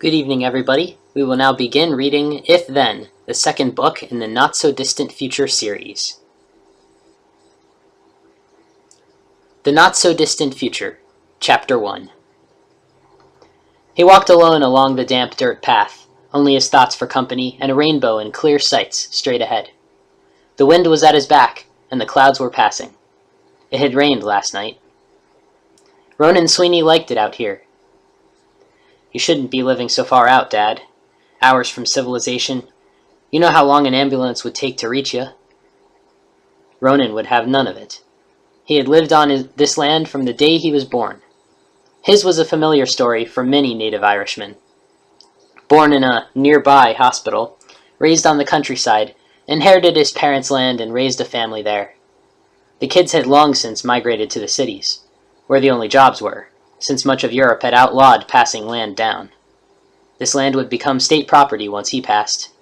Good evening, everybody. We will now begin reading If Then, the second book in the Not So Distant Future series. The Not So Distant Future, Chapter 1. He walked alone along the damp dirt path, only his thoughts for company and a rainbow in clear sights straight ahead. The wind was at his back, and the clouds were passing. It had rained last night. Ronan Sweeney liked it out here. You shouldn't be living so far out, Dad. Hours from civilization. You know how long an ambulance would take to reach you. Ronan would have none of it. He had lived on this land from the day he was born. His was a familiar story for many native Irishmen. Born in a nearby hospital, raised on the countryside, inherited his parents' land and raised a family there. The kids had long since migrated to the cities, where the only jobs were, since much of Europe had outlawed passing land down. This land would become state property once he passed.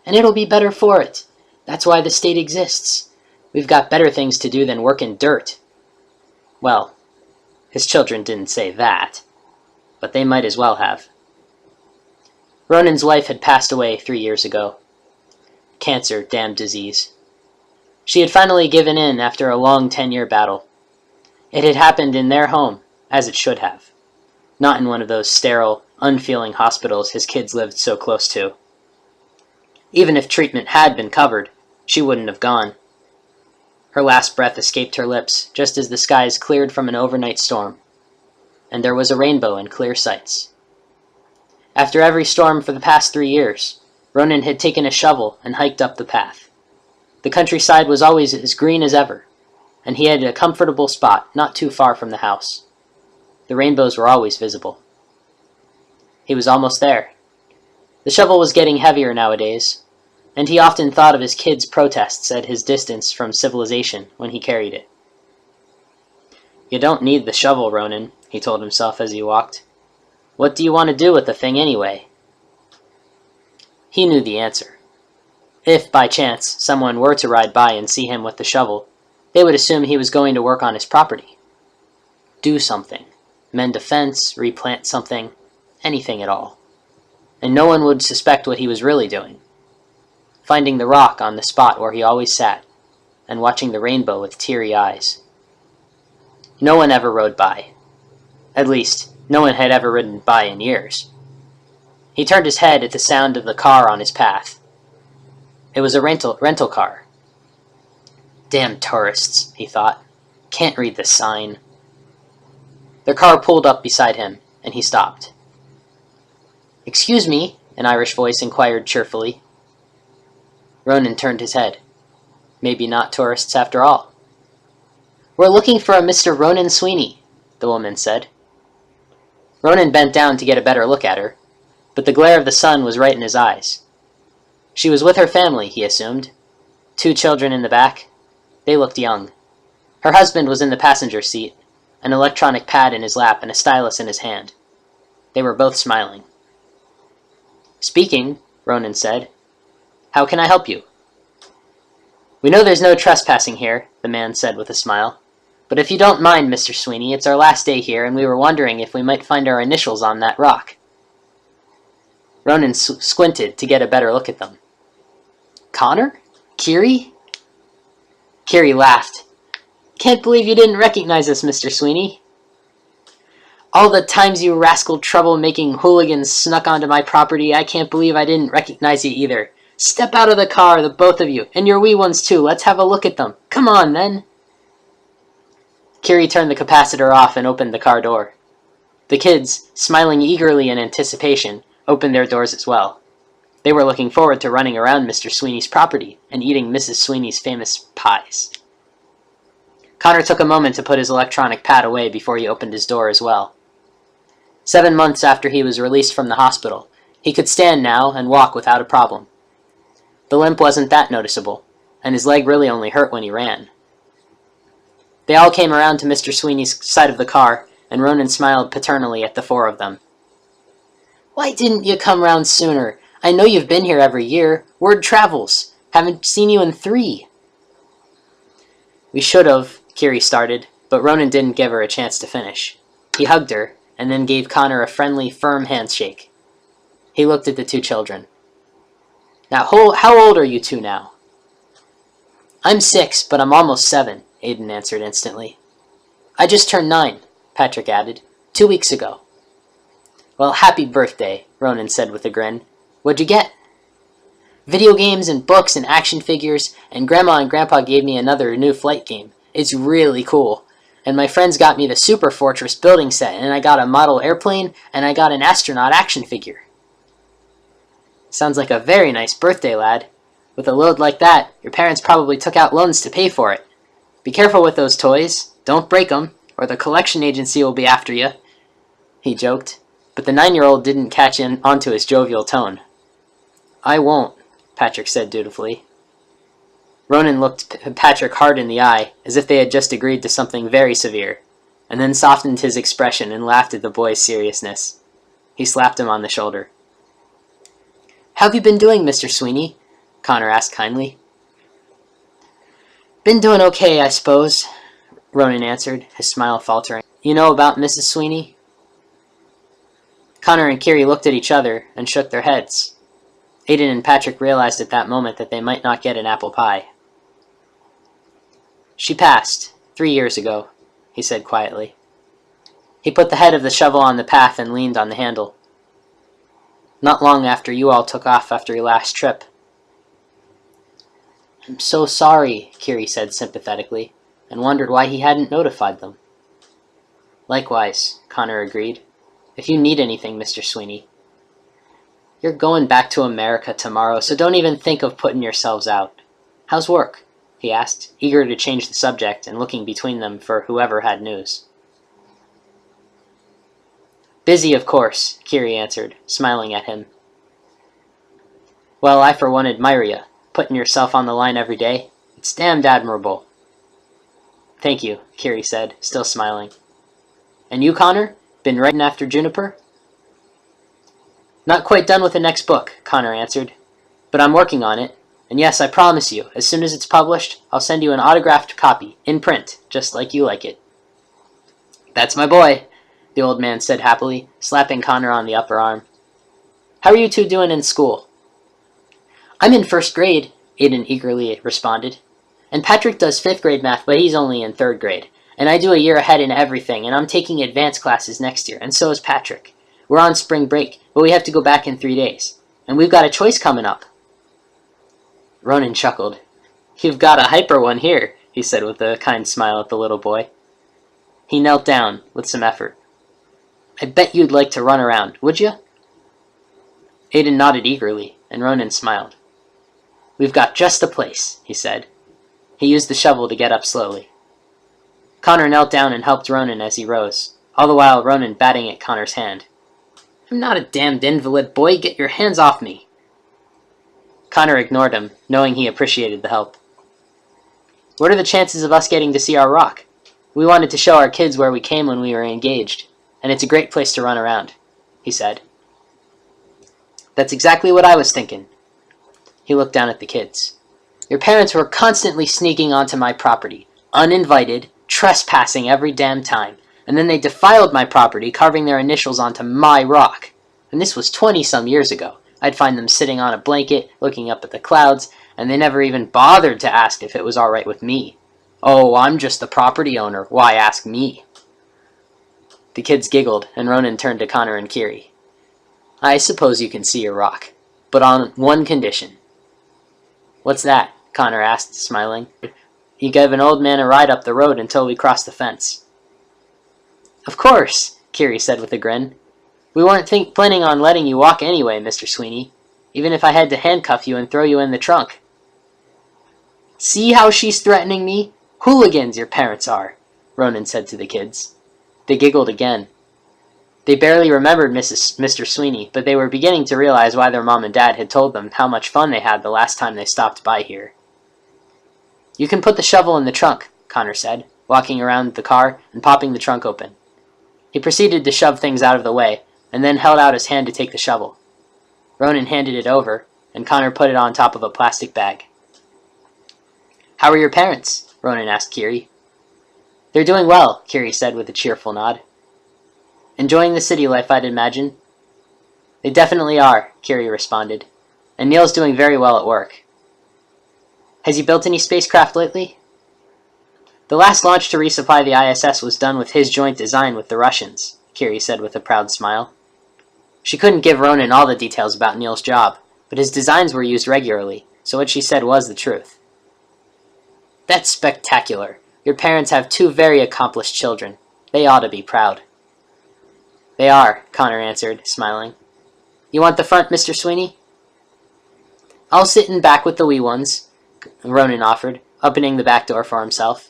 And it'll be better for it. That's why the state exists. We've got better things to do than work in dirt. Well, his children didn't say that, but they might as well have. Ronan's wife had passed away 3 years ago. Cancer, damned disease. She had finally given in after a long 10-year battle. It had happened in their home, as it should have. Not in one of those sterile, unfeeling hospitals his kids lived so close to. Even if treatment had been covered, she wouldn't have gone. Her last breath escaped her lips just as the skies cleared from an overnight storm, and there was a rainbow in clear sights. After every storm for the past 3 years, Ronan had taken a shovel and hiked up the path. The countryside was always as green as ever, and he had a comfortable spot not too far from the house. The rainbows were always visible. He was almost there. The shovel was getting heavier nowadays, and he often thought of his kids' protests at his distance from civilization when he carried it. You don't need the shovel, Ronan, he told himself as he walked. What do you want to do with the thing anyway? He knew the answer. If, by chance, someone were to ride by and see him with the shovel, they would assume he was going to work on his property. Do something. Mend a fence, replant something, anything at all. And no one would suspect what he was really doing. Finding the rock on the spot where he always sat, and watching the rainbow with teary eyes. No one ever rode by. At least, no one had ever ridden by in years. He turned his head at the sound of the car on his path. It was a rental car. Damn tourists, he thought. Can't read the sign. Their car pulled up beside him, and he stopped. Excuse me, an Irish voice inquired cheerfully. Ronan turned his head. Maybe not tourists after all. We're looking for a Mr. Ronan Sweeney, the woman said. Ronan bent down to get a better look at her, but the glare of the sun was right in his eyes. She was with her family, he assumed. 2 children in the back. They looked young. Her husband was in the passenger seat, an electronic pad in his lap and a stylus in his hand. They were both smiling. Speaking, Ronan said. How can I help you? We know there's no trespassing here, the man said with a smile. But if you don't mind, Mr. Sweeney, it's our last day here, and we were wondering if we might find our initials on that rock. Ronan squinted to get a better look at them. Connor? Kiri? Kiri laughed. Can't believe you didn't recognize us, Mr. Sweeney. All the times you rascal trouble-making hooligans snuck onto my property, I can't believe I didn't recognize you either. Step out of the car, the both of you, and your wee ones too. Let's have a look at them. Come on, then. Kiri turned the capacitor off and opened the car door. The kids, smiling eagerly in anticipation, opened their doors as well. They were looking forward to running around Mr. Sweeney's property and eating Mrs. Sweeney's famous pies. Connor took a moment to put his electronic pad away before he opened his door as well. 7 months after he was released from the hospital, he could stand now and walk without a problem. The limp wasn't that noticeable, and his leg really only hurt when he ran. They all came around to Mr. Sweeney's side of the car, and Ronan smiled paternally at the 4 of them. Why didn't you come round sooner? I know you've been here every year. Word travels. Haven't seen you in 3. We should have, Kiri started, but Ronan didn't give her a chance to finish. He hugged her, and then gave Connor a friendly, firm handshake. He looked at the two children. Now, how old are you two now? I'm 6, but I'm almost 7, Aiden answered instantly. I just turned 9, Patrick added, 2 weeks ago. Well, happy birthday, Ronan said with a grin. What'd you get? Video games and books and action figures, and Grandma and Grandpa gave me another new flight game. It's really cool. And my friends got me the Super Fortress building set, and I got a model airplane, and I got an astronaut action figure. Sounds like a very nice birthday, lad. With a load like that, your parents probably took out loans to pay for it. Be careful with those toys. Don't break them, or the collection agency will be after you. He joked, but the 9-year-old didn't catch onto his jovial tone. I won't, Patrick said dutifully. Ronan looked Patrick hard in the eye, as if they had just agreed to something very severe, and then softened his expression and laughed at the boy's seriousness. He slapped him on the shoulder. How have you been doing, Mr. Sweeney? Connor asked kindly. Been doing okay, I suppose, Ronan answered, his smile faltering. You know about Mrs. Sweeney? Connor and Kiri looked at each other and shook their heads. Aiden and Patrick realized at that moment that they might not get an apple pie. She passed, 3 years ago, he said quietly. He put the head of the shovel on the path and leaned on the handle. Not long after you all took off after your last trip. I'm so sorry, Kiri said sympathetically, and wondered why he hadn't notified them. Likewise, Connor agreed. If you need anything, Mr. Sweeney. You're going back to America tomorrow, so don't even think of putting yourselves out. How's work? He asked, eager to change the subject and looking between them for whoever had news. Busy, of course, Kiri answered, smiling at him. Well, I for one admire you, putting yourself on the line every day. It's damned admirable. Thank you, Kiri said, still smiling. And you, Connor? Been writing after Juniper? Not quite done with the next book, Connor answered. But I'm working on it. And yes, I promise you, as soon as it's published, I'll send you an autographed copy, in print, just like you like it. That's my boy, the old man said happily, slapping Connor on the upper arm. How are you two doing in school? I'm in 1st grade, Aiden eagerly responded. And Patrick does 5th grade math, but he's only in 3rd grade. And I do a year ahead in everything, and I'm taking advanced classes next year, and so is Patrick. We're on spring break, but we have to go back in 3 days. And we've got a choice coming up. Ronan chuckled. You've got a hyper one here, he said with a kind smile at the little boy. He knelt down with some effort. I bet you'd like to run around, would you? Aiden nodded eagerly, and Ronan smiled. We've got just the place, he said. He used the shovel to get up slowly. Connor knelt down and helped Ronan as he rose, all the while Ronan batting at Connor's hand. I'm not a damned invalid, boy. Get your hands off me. Connor ignored him, knowing he appreciated the help. What are the chances of us getting to see our rock? We wanted to show our kids where we came when we were engaged, and it's a great place to run around, he said. That's exactly what I was thinking. He looked down at the kids. Your parents were constantly sneaking onto my property, uninvited, trespassing every damn time, and then they defiled my property, carving their initials onto my rock. And this was 20-some years ago. I'd find them sitting on a blanket, looking up at the clouds, and they never even bothered to ask if it was all right with me. Oh, I'm just the property owner. Why ask me? The kids giggled, and Ronan turned to Connor and Kiri. I suppose you can see your rock, but on one condition. What's that? Connor asked, smiling. You gave an old man a ride up the road until we crossed the fence. Of course, Kiri said with a grin. We weren't planning on letting you walk anyway, Mr. Sweeney, even if I had to handcuff you and throw you in the trunk. See how she's threatening me? Hooligans your parents are, Ronan said to the kids. They giggled again. They barely remembered Mr. Sweeney, but they were beginning to realize why their mom and dad had told them how much fun they had the last time they stopped by here. You can put the shovel in the trunk, Connor said, walking around the car and popping the trunk open. He proceeded to shove things out of the way, and then held out his hand to take the shovel. Ronan handed it over, and Connor put it on top of a plastic bag. How are your parents? Ronan asked Kiri. They're doing well, Kiri said with a cheerful nod. Enjoying the city life, I'd imagine. They definitely are, Kiri responded. And Neil's doing very well at work. Has he built any spacecraft lately? The last launch to resupply the ISS was done with his joint design with the Russians, Kiri said with a proud smile. She couldn't give Ronan all the details about Neil's job, but his designs were used regularly, so what she said was the truth. That's spectacular. Your parents have 2 very accomplished children. They ought to be proud. They are, Connor answered, smiling. You want the front, Mr. Sweeney? I'll sit in back with the wee ones, Ronan offered, opening the back door for himself.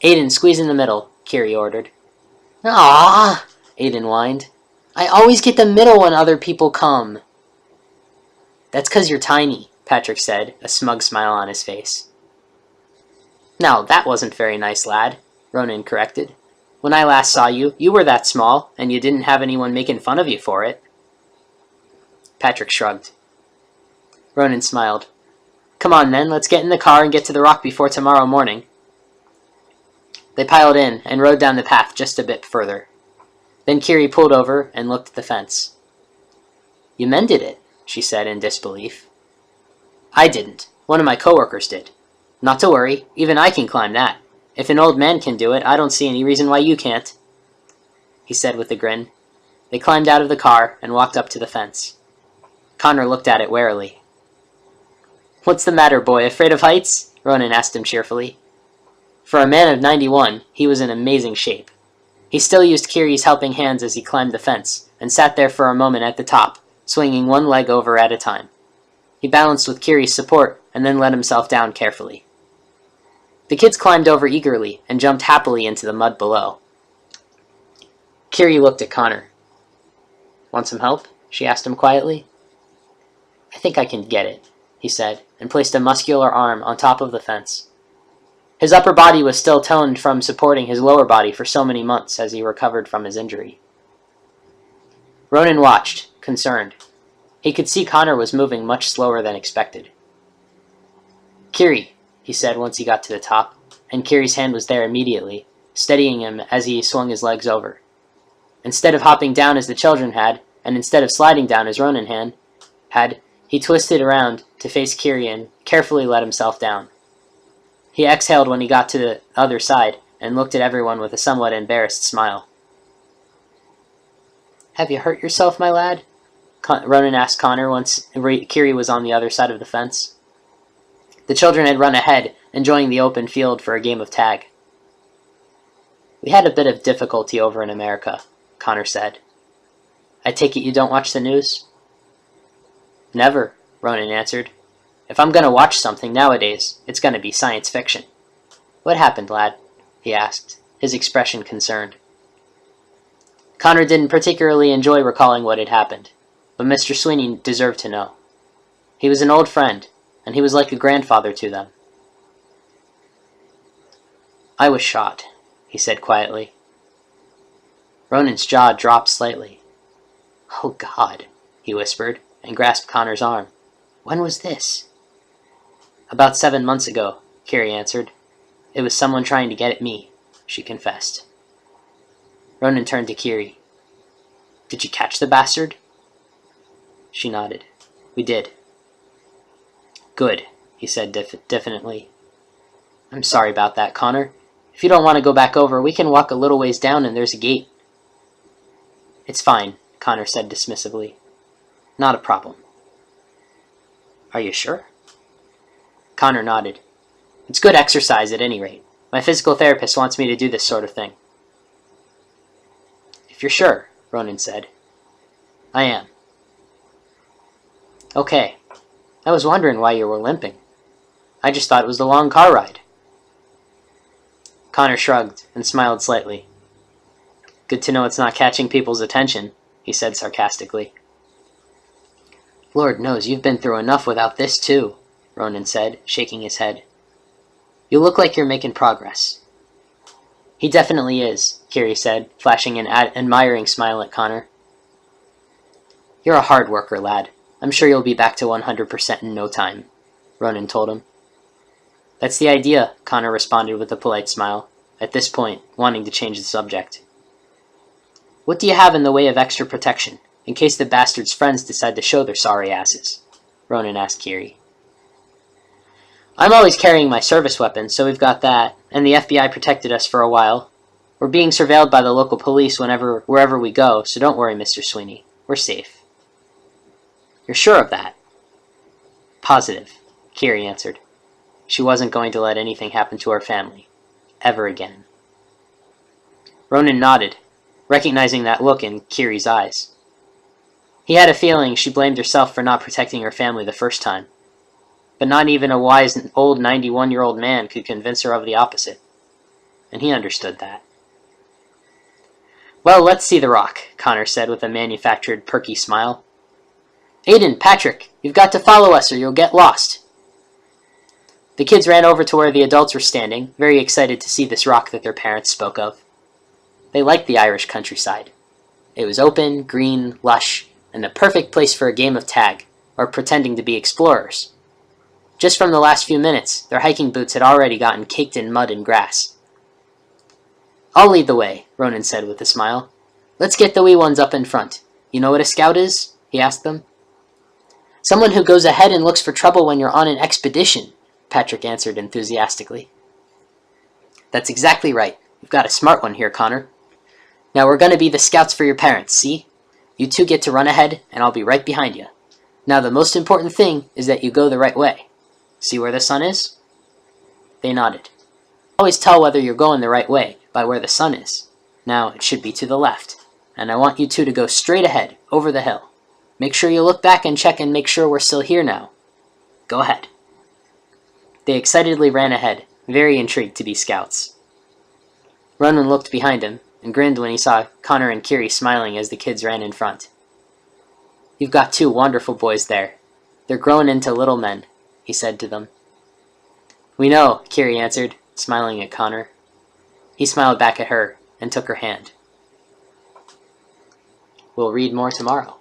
Aiden, squeeze in the middle, Kiri ordered. Ah, Aiden whined. I always get the middle when other people come. That's 'cause you're tiny, Patrick said, a smug smile on his face. Now, that wasn't very nice, lad, Ronan corrected. When I last saw you, you were that small, and you didn't have anyone making fun of you for it. Patrick shrugged. Ronan smiled. Come on, then, let's get in the car and get to the rock before tomorrow morning. They piled in and rode down the path just a bit further. Then Kiri pulled over and looked at the fence. You mended it, she said in disbelief. I didn't. One of my coworkers did. Not to worry, even I can climb that. If an old man can do it, I don't see any reason why you can't, he said with a grin. They climbed out of the car and walked up to the fence. Connor looked at it warily. What's the matter, boy? Afraid of heights? Ronan asked him cheerfully. For a man of 91, he was in amazing shape. He still used Kiri's helping hands as he climbed the fence, and sat there for a moment at the top, swinging one leg over at a time. He balanced with Kiri's support, and then let himself down carefully. The kids climbed over eagerly, and jumped happily into the mud below. Kiri looked at Connor. Want some help? She asked him quietly. I think I can get it, he said, and placed a muscular arm on top of the fence. His upper body was still toned from supporting his lower body for so many months as he recovered from his injury. Ronan watched, concerned. He could see Connor was moving much slower than expected. Kiri, he said once he got to the top, and Kiri's hand was there immediately, steadying him as he swung his legs over. Instead of hopping down as the children had, and instead of sliding down as Ronan had, he twisted around to face Kiri and carefully let himself down. He exhaled when he got to the other side and looked at everyone with a somewhat embarrassed smile. Have you hurt yourself, my lad? Ronan asked Connor once Kiri was on the other side of the fence. The children had run ahead, enjoying the open field for a game of tag. We had a bit of difficulty over in America, Connor said. I take it you don't watch the news? Never, Ronan answered. If I'm going to watch something nowadays, it's going to be science fiction. What happened, lad? He asked, his expression concerned. Connor didn't particularly enjoy recalling what had happened, but Mr. Sweeney deserved to know. He was an old friend, and he was like a grandfather to them. I was shot, he said quietly. Ronan's jaw dropped slightly. Oh, God, he whispered, and grasped Connor's arm. When was this? About 7 months ago, Kiri answered. It was someone trying to get at me, she confessed. Ronan turned to Kiri. Did you catch the bastard? She nodded. We did. Good, he said definitely. I'm sorry about that, Connor. If you don't want to go back over, we can walk a little ways down and there's a gate. It's fine, Connor said dismissively. Not a problem. Are you sure? Connor nodded. It's good exercise at any rate. My physical therapist wants me to do this sort of thing. If you're sure, Ronan said. I am. Okay. I was wondering why you were limping. I just thought it was the long car ride. Connor shrugged and smiled slightly. Good to know it's not catching people's attention, he said sarcastically. Lord knows you've been through enough without this too, Ronan said, shaking his head. You look like you're making progress. He definitely is, Kiri said, flashing an admiring smile at Connor. You're a hard worker, lad. I'm sure you'll be back to 100% in no time, Ronan told him. That's the idea, Connor responded with a polite smile, at this point wanting to change the subject. What do you have in the way of extra protection? in case the bastard's friends decide to show their sorry asses?" Ronan asked Kiri. "I'm always carrying my service weapon, so we've got that, and the FBI protected us for a while. We're being surveilled by the local police wherever we go, so don't worry, Mr. Sweeney. We're safe." "You're sure of that?" "Positive," Kiri answered. She wasn't going to let anything happen to her family. Ever again. Ronan nodded, recognizing that look in Kiri's eyes. He had a feeling she blamed herself for not protecting her family the first time. But not even a wise old 91-year-old man could convince her of the opposite. And he understood that. "Well, let's see the rock," Connor said with a manufactured, perky smile. "Aiden, Patrick, you've got to follow us or you'll get lost." The kids ran over to where the adults were standing, very excited to see this rock that their parents spoke of. They liked the Irish countryside. It was open, green, lush, and the perfect place for a game of tag, or pretending to be explorers. Just from the last few minutes, their hiking boots had already gotten caked in mud and grass. "I'll lead the way," Ronan said with a smile. "Let's get the wee ones up in front. You know what a scout is?" he asked them. "Someone who goes ahead and looks for trouble when you're on an expedition," Patrick answered enthusiastically. "That's exactly right. You've got a smart one here, Connor. Now we're going to be the scouts for your parents, see? You two get to run ahead, and I'll be right behind you. Now the most important thing is that you go the right way. See where the sun is?" They nodded. "Always tell whether you're going the right way by where the sun is. Now it should be to the left, and I want you two to go straight ahead, over the hill. Make sure you look back and check and make sure we're still here now. Go ahead." They excitedly ran ahead, very intrigued to be scouts. Ronan looked behind him, and grinned when he saw Connor and Kiri smiling as the kids ran in front. "You've got two wonderful boys there. They're grown into little men," he said to them. "We know," Kiri answered, smiling at Connor. He smiled back at her, and took her hand. We'll read more tomorrow.